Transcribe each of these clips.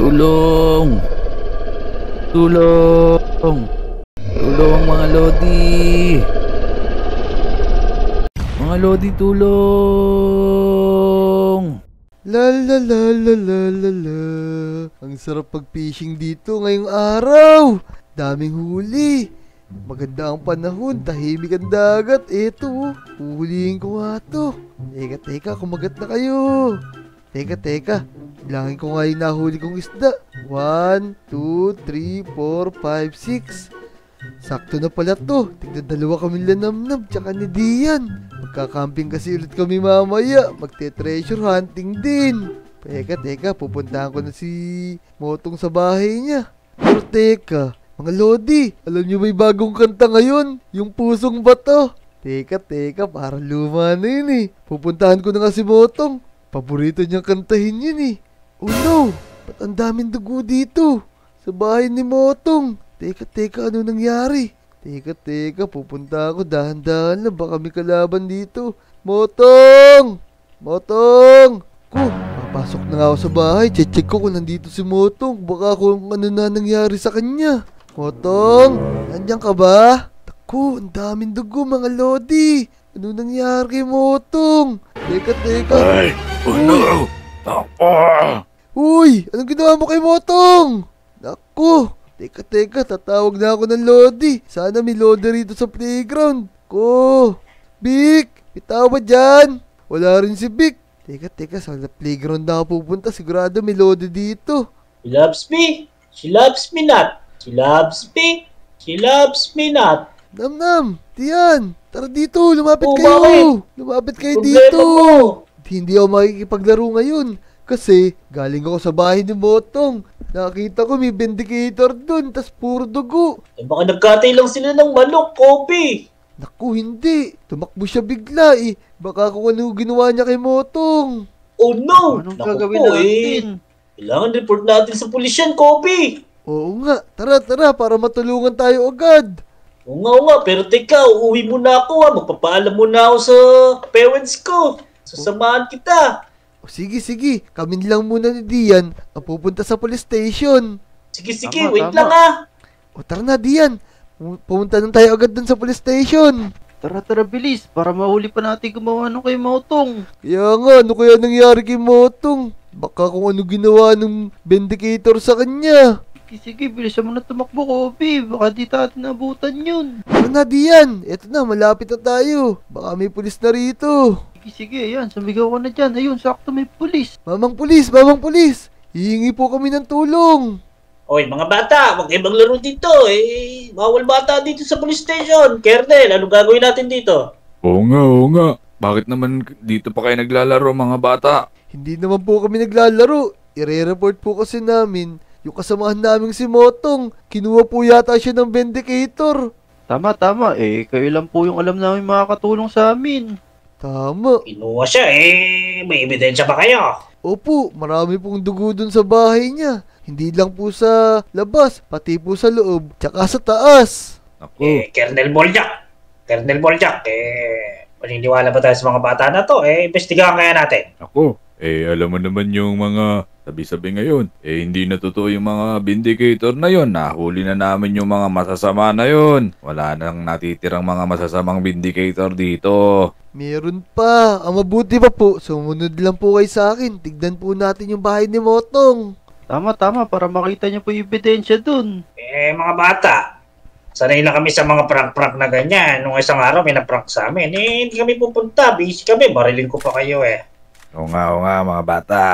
Tulong! Tulong! Tulong mga Lodi! Mga Lodi, tulong! La la la la la la la. Ang sarap pag-fishing dito ngayong araw. Daming huli. Maganda ang panahon, tahimik ang dagat. Eto, huhulihin ko nga to. Teka, kumagat na kayo. Teka. Bilangin ko nga yung nahuli kong isda. 1, 2, 3, 4, 5, 6. Sakto na pala to. Tignan dalawa kami lanamnam tsaka ni Dian. Magkakamping kasi ulit kami mamaya. Magte-treasure hunting din. Teka, pupuntahan ko na si Motong sa bahay niya. Pero teka, mga Lodi, alam niyo may bagong kanta ngayon? Yung Pusong Bato. Teka, parang luma na yun eh. Pupuntahan ko na nga si Motong. Paborito niyang kantahin yun eh. Oh no, ba't ang daming dugo dito? Sa bahay ni Motong. Teka, ano nangyari? Teka, pupunta ako dahan-dahan lang. Baka may kalaban dito. Motong! Papasok na nga ako sa bahay. Check ko kung nandito si Motong. Baka kung ano na nangyari sa kanya. Motong! Nandiyan ka ba? Naku, ang daming dugo mga Lodi. Ano nangyari kay Motong? Teka. Ay! Oh no! Uy! Anong ginawa mo kay Motong? Naku! Teka, tatawag na ako ng Lodi. Sana may Lodi rito sa playground. Vic! Bitaw ba dyan? Wala rin si Vic. Teka, sa playground na ako pupunta. Sigurado may Lodi dito. She loves me. She loves me not. She loves me. She loves me not. Nam, Diyan. Tara dito, lumapit kayo. Bakit? Lumapit kayo Problema dito. mo. Hindi ako makikipaglaro ngayon. Kasi galing ako sa bahay ni Motong. Nakita ko may vindicator dun, tas puro dugo. Eh baka nagkatay lang sila ng manok, Kobe. Naku, hindi. Tumakbo siya bigla eh. Baka kung ano ginawa niya kay Motong. Oh no! Anong Naku gagawin po, natin? Kailangan report natin sa pulisyan, Kobe. Oo nga, tara para matulungan tayo agad. Oo nga, pero teka, uuwi muna ako ha. Magpapaalam muna ako sa parents ko. Sasamahan kita. O sige, kami lang muna ni Dian ang pupunta sa police station. Sige, Tama, wait tama. lang ha. O tara na Dian, pumunta na tayo agad dun sa police station. Tara, bilis. Para mahuli pa natin gumawa nung kay Motong. Kaya nga, ano kaya nangyari kay Motong? Baka kung ano ginawa ng vindicator sa kanya. Sige, bilisan mo na tumakbo, Kobe. Baka di tatin nabutan yun. Tara na Dian, eto na, malapit na tayo. Baka may pulis na rito. Sige, ayan. Sumigaw ka na dyan. Ayun, sakto may pulis. Mamang pulis, hihingi po kami ng tulong. Oy, mga bata, wag kayo maglaro dito. Bawal bata dito sa police station. Kernel, ano gagawin natin dito? Oo nga. Bakit naman dito pa kayo naglalaro mga bata? Hindi naman po kami naglalaro. Ire-report po kasi namin yung kasamahan naming si Motong. Kinuha po yata siya ng vindicator. Tama. Kayo lang po yung alam namin makakatulong sa amin. Tama. Kinuha siya may ebidensya ba kayo? Opo, marami pong dugo dun sa bahay niya. Hindi lang po sa labas, pati po sa loob, tsaka sa taas. Naku, Colonel Boljak, maniniwala ba tayo sa mga bata na to? Investigahan kaya natin. alam mo naman yung mga sabi-sabi ngayon. Hindi na totoo yung mga vindicator na yon. Nahuli na namin yung mga masasama na yon. Wala nang natitirang mga masasamang vindicator dito. Meron pa. Ang mabuti pa po, sumunod lang po kayo sa akin. Tignan po natin yung bahay ni Motong. Tama, para makita niyo po yung ebidensya dun. Mga bata, sanay lang kami sa mga prank-prank na ganyan. Nung isang araw may na-prank sa amin. Hindi kami pupunta. Busy kami. Barilin ko pa kayo Oo nga mga bata.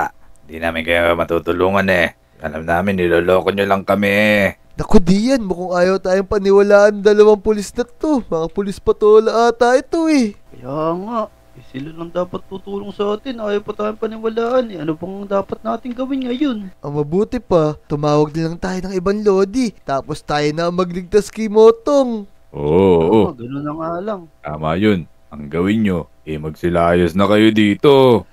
Di namin kayo matutulungan Alam namin, niloloko nyo lang kami. Naku Dian, mukhang ayaw tayong paniwalaan dalawang pulis na to. Mga pulis patola ata ito Kaya nga. Sila lang dapat tutulong sa atin. Ayaw pa tayong paniwalaan. Ano bang dapat natin gawin ngayon? Ang mabuti pa, tumawag na lang tayo ng ibang Lodi. Tapos tayo na ang magligtas kay Motong. Oo. Ganun na nga lang. Tama yun. Ang gawin nyo, magsilayas na kayo dito.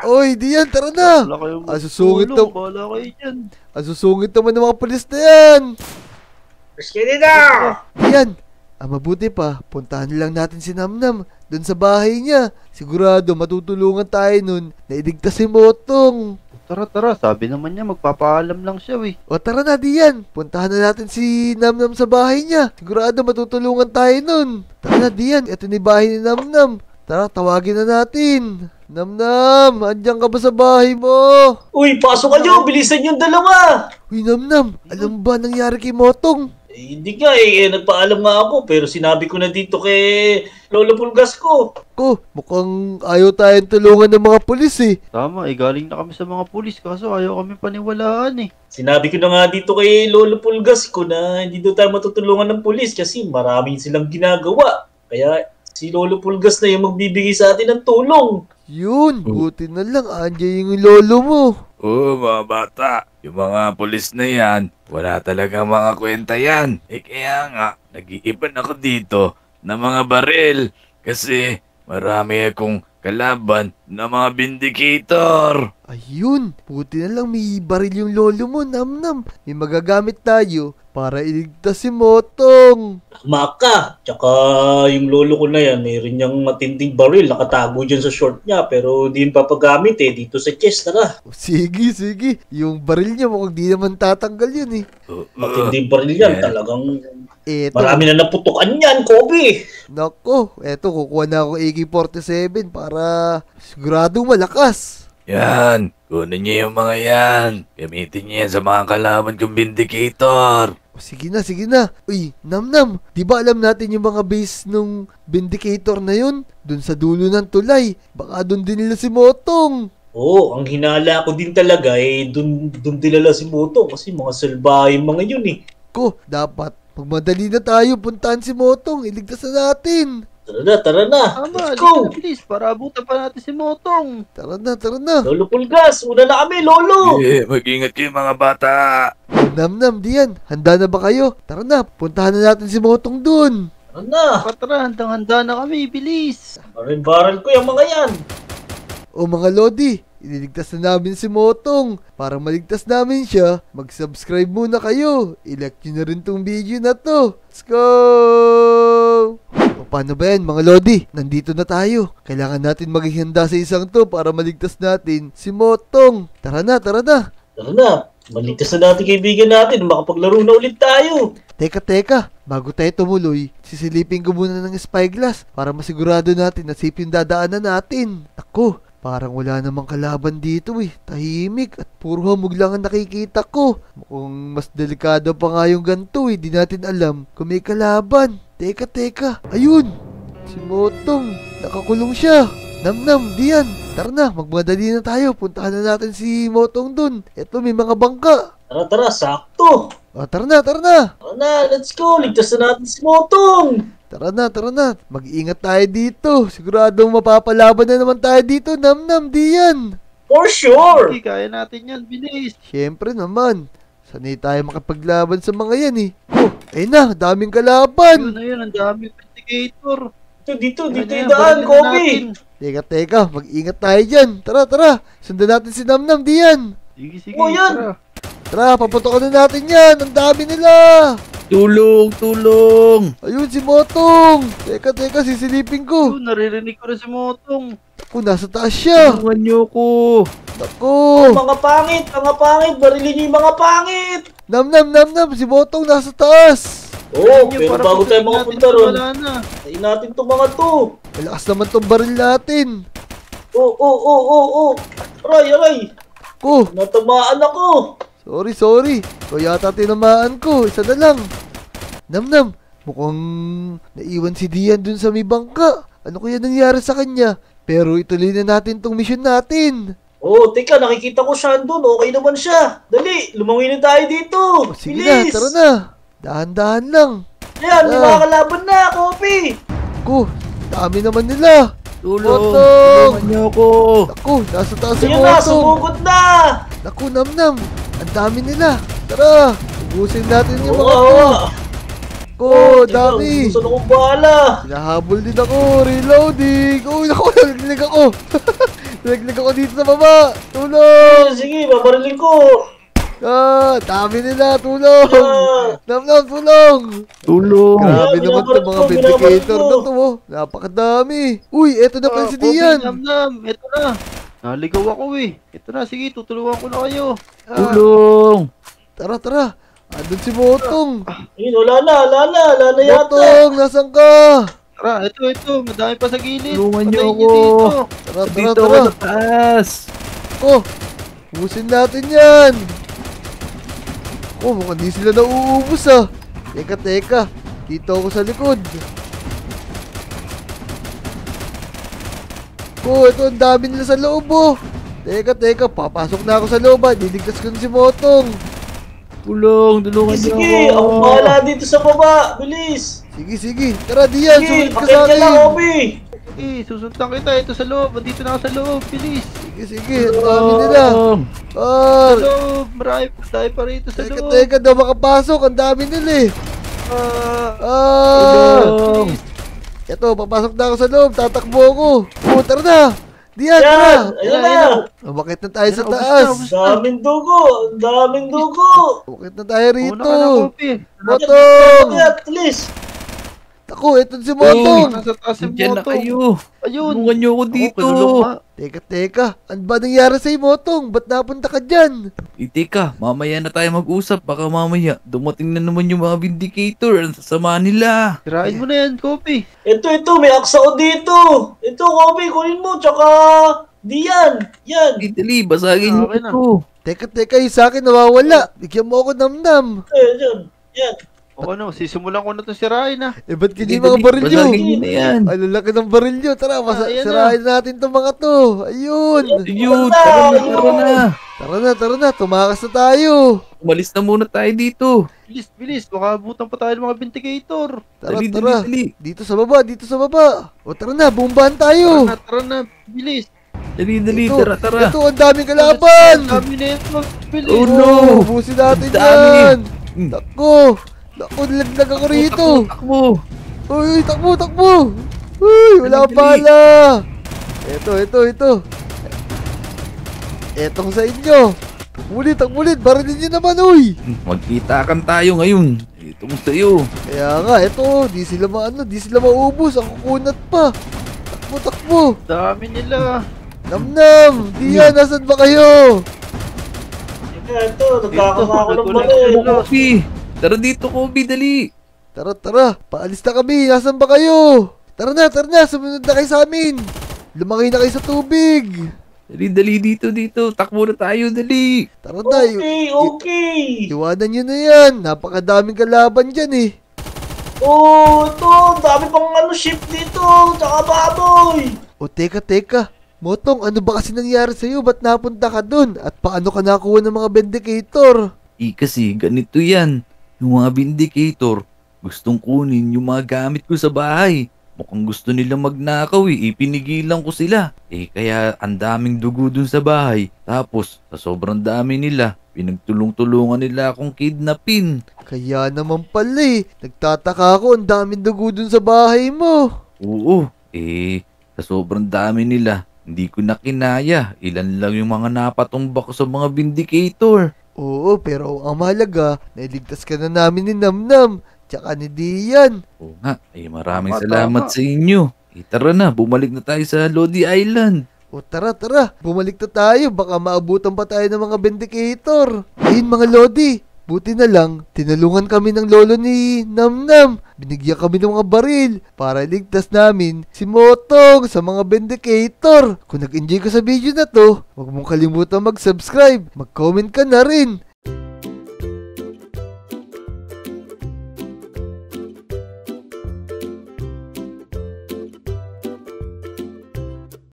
Oy, Dian, tara na! Wala kayong Asusungit tulong. na- Bahala kayo dyan. Asusungit naman ng mga pulis na yan! Sige dito! Dian, ang mabuti pa, puntahan lang natin si Namnam dun sa bahay niya. Sigurado matutulungan tayo nun na iligtas si Motong. Tara. Sabi naman niya magpapaalam lang siya eh. O tara na, Dian. Puntahan na natin si Namnam sa bahay niya. Sigurado matutulungan tayo nun. Tara na, Dian. Ito ni bahay ni Namnam. Tara, tawagin na natin. Namnam, andyan ka ba sa bahay mo? Uy, pasok kayo! Bilisan yung dalawa! Uy, Namnam, alam ba nangyari kay Motong? Hindi nga nagpaalam nga ako pero sinabi ko na dito kay Lolo Pulgas ko. Ko, mukhang ayaw tayong tulungan ng mga pulis eh. Tama, galing na kami sa mga pulis kaso ayaw kami paniwalaan eh. Sinabi ko na nga dito kay Lolo Pulgas ko na hindi daw tayo matutulungan ng pulis kasi maraming silang ginagawa. Kaya si Lolo Pulgas na yung magbibigay sa atin ng tulong. Yun, buti na lang, andyan yung lolo mo. Oo, mga bata. Yung mga pulis na yan, wala talaga mga kwenta yan. Kaya nga, nag-iipan ako dito ng mga baril. Kasi marami akong kalaban na mga vindicator. Ayun, buti na lang may baril yung lolo mo, Namnam. May magagamit tayo para iligtas si Motong. Tama ka. Tsaka yung lolo ko na yan, mayroon niyang matinding baril. Nakatago dyan sa short niya pero hindi yung papagamit dito sa chest. Tara. Sige. Yung baril niya mukhang di naman tatanggal yun eh. Matinding baril yan. Yeah. Talagang Eto, marami na naputukan yan, Kobe. nako, eto kukuha na ako AK-47 para siguradong malakas. Yan, kunin niyo yung mga yan. Gamitin niyo yan sa mga kalaban kong vindicator. Sige na. Uy, Namnam, di ba alam natin yung mga base nung Vindicator na yun? Dun sa dulo ng tulay. Baka dun din nila si Motong. Oo, ang hinala ko din talaga dun dinala si Moto kasi mga salbahe mga yun Ko, dapat pagmadali na tayo puntahan si Motong. Iligtas na natin. Tara na. Tama, Let's go. please, para abutan pa natin si Motong. Tara na. Lolo Pulgas, una na kami, Lolo. Mag-ingat kayo mga bata. Namnam, Dian, handa na ba kayo? Tara na, puntahan na natin si Motong dun. Tara na. Tara, handang-handa na kami, bilis. Baral ko yung mga yan. O mga Lodi, ililigtas na namin si Motong. Para maligtas namin siya, mag-subscribe muna kayo. I-like nyo na rin tong video na to. Let's go! O paano ba yan mga Lodi? Nandito na tayo. Kailangan natin maging handa sa isang to para maligtas natin si Motong. Tara na. Tara na. Maligtas na natin kaibigan natin. Makapaglaro na ulit tayo. Teka. Bago tayo tumuloy, sisilipin ko muna ng spyglass para masigurado natin na safe yung dadaanan natin. Ako, parang wala namang kalaban dito eh. Tahimik at puro hamog lang ang nakikita ko. Mukhang mas delikado pa nga yung ganito eh. Di natin alam kung may kalaban. Teka. Ayun! Si Motong. Nakakulong siya. Namnam, Dian. Tara na, magmadali na tayo. Puntahan na natin si Motong dun. Eto, may mga bangka. Tara, sakto. Tara na. Tara na, let's go. Ligtas na natin si Motong. Tara na. Mag-iingat tayo dito. Siguradong mapapalaban na naman tayo dito. Namnam, Dian. For sure. Okay, kaya natin yan, bilis. Siyempre naman. Sanay tayo makapaglaban sa mga yan eh. Oh, ayun na. Daming kalaban. Yun, ang daming vindicator. Dito Yan, yung daan, balikan Kobe. natin. Teka. Mag-ingat tayo dyan. Tara. Sundan natin si Namnam, Dian. Sige, Oh, yan. tara. Tara, paputokan na natin yan. Ang dami nila. Tulong! Ayun si Motong. Teka. Sisilipin ko. Yun, naririnig ko rin si Motong. Ako, nasa taas siya. Tulungan niyo ko. Ako. Mga pangit. Barilin niyo yung mga pangit. Namnam. Si Motong nasa taas. Oo, Yun, pero para bago tayo pagdating makapunta natin, ron, wala na. tayo natin itong mga to. Malakas naman tong baril natin. Oo. Aray. Ko. Natamaan ako. Sorry. Ikaw yata tinamaan ko. Isa na lang. Namnam, mukhang naiwan si Dian dun sa may bangka. Ano kaya nangyari sa kanya? Pero ituloy na natin tong mission natin. Teka, nakikita ko siya doon. Okay naman siya. Dali, lumangoy na tayo dito. O, sige na, tara na. Dahan-dahan lang. Ayan, may mga kalaban na, Kobe. Ko, dami naman nila. Tulong! Motong! Tulungan niyo ako! Ako, nasa taas si Ayun na, Motong. sumugod na. Naku, Namnam. Ang dami nila. Tara, ubusin natin yung mga to. Oo. Ko, dami. Gusto na kong bahala. Hinahabol din ako. Reloading. Uy, naku, naglag ako. Naglag ako dito sa baba. Tulong. Sige, babariling ko. Dami nila. Tulong. Ah. Namnam, tulong. Tulong! Grabe Yeah, naman itong mga binabarat ko, vindicator binabarat na ko. to. Oh. Napakadami. Uy, eto na pala si Kobe, Dian. Namnam, eto na. Naligaw ako eh. Ito na, sige, tutulungan ko na kayo. Tulong! Tara, tara. Andun si Motong. Ayun, wala na yata. Motong, nasan ka? Tara, ito. Madami pa sa gilid. Tulungan niyo Patayin ako. dito. Tara, tara, Dito tara. ako sa taas! Oh, ubusin natin yan. Oh, mukhang di sila nauubos ah. Teka. Dito ako sa likod. Oh, ito ang dami nila sa loob oh. Teka, papasok na ako sa loob ah. Diligtas ko na si Motong. Tulungan niyo Sige, ako! ako bahala dito sa baba. Bilis. Sige. Tara, Dian, Sige, sumunod ka akit sa ka lang, akin. Obi. Susuntan kita. Ito sa loob. Andito na ako sa loob. Bilis. Sige, ang dami nila. Tulong! Ah, Sa loob. Marami pa rito sa loob. teka, daw makapasok. Ang dami nila eh. Ah, Ah, Tulong! eto, papasok na ako sa loob. Tatakbo ako. Oh, tara na. Dian, Yan, tara. ayun na. Umakit na tayo sa Ubus na, taas. ubus Daming dugo. Daming dugo. Umakit na tayo Una rito. ka na, Kopi. Motong! At least. Ako, ito si Motong. Nasa taas yung Diyan na Motong. kayo! Ayun. Tulungan niyo ako dito! kinulong nga. Teka. Ano ba nangyari sa'yo, Motong? Ba't napunta ka dyan? Teka, mamaya na tayo mag-usap. Baka mamaya dumating na naman yung mga vindicator. Ang sasama nila. Sirain mo na yan, Kopi. Ito, may aksao dito. Ito, Kobe, kunin mo. Tsaka, Dian. Yan. Dali, basagin niyo Okay na. ito. Teka, yung sa'kin nawawala. Bigyan mo ako namnam. Yan. O ano, sisimulan ko na itong sirain ha. Eh, ba't Dali, kini mga dali, baril nyo? basagin niyo na yan. Ay, lalaki ng baril nyo. Tara, Ayan na. sirahin natin itong mga to. Ayun. Ayun, tara na. Tara na. Tumakas na tayo. Umalis na muna tayo dito. Bilis. Baka abutan pa tayo ng mga vindicator. Tara. Dali. Dito sa baba. O, tara na. Bumbahan tayo. Tara na. Bilis. Dali, Ito, tara. Ito, ang daming kalaban. Dami na ito. Bilis. Oh, no. Ubusin natin Ang dami. yan. Hmm. Naku, nilaglag ako rito. Takbo. Uy, takbo. Uy, wala Dali. pala. Ito. Etong sa inyo. Takbulit. Barilin nyo naman, uy. Magkita-kan tayo ngayon. Ito mo sa'yo. Kaya nga, ito, di sila maubos. Ang kukunat pa. Takbo. Dami nila. Namnam. Diyan, nasan ba kayo? Ito, nagkakama ako ng Nagulat baril. sila. Kobe. Tara dito, Kobe, dali. Tara. Paalis na kami. Nasan ba kayo? Tara na. Sumunod na kayo sa amin. Lumaki na kayo sa tubig. Dali dito. Takbo na tayo, dali. Tara na. Okay. Iwanan nyo na yan. Napakadaming kalaban dyan eh. Oh, ito. Dami pang ship dito. Tsaka baboy. O teka. Motong, ano ba kasi nangyari sa'yo? Ba't napunta ka dun? At paano ka nakuha ng mga vindicator? Kasi ganito yan. Yung mga vindicator, gustong kunin yung mga gamit ko sa bahay. Mukhang gusto nila magnakaw ipinigilan ko sila. Kaya ang daming dugo dun sa bahay. Tapos, sa sobrang dami nila, pinagtulong-tulungan nila akong kidnapin. Kaya naman pala eh. Nagtataka ako, ang daming dugo dun sa bahay mo. Oo, sa sobrang dami nila, hindi ko na kinaya. Ilan lang yung mga napatumba ko sa mga vindicator. Oo, pero ang mahalaga, nailigtas ka na namin ni Namnam. Tsaka ni Dian. Oo nga, maraming Tama, salamat tama. sa inyo. Tara na, bumalik na tayo sa Lodi Island. O tara. Bumalik na tayo. Baka maabutan pa tayo ng mga vindicator. Ayun mga Lodi. Buti na lang, tinulungan kami ng lolo ni Namnam. Binigyan kami ng mga baril para iligtas namin si Motong sa mga vindicator. Kung nag-enjoy ka sa video na to, huwag mong kalimutan mag-subscribe, mag-comment ka na rin.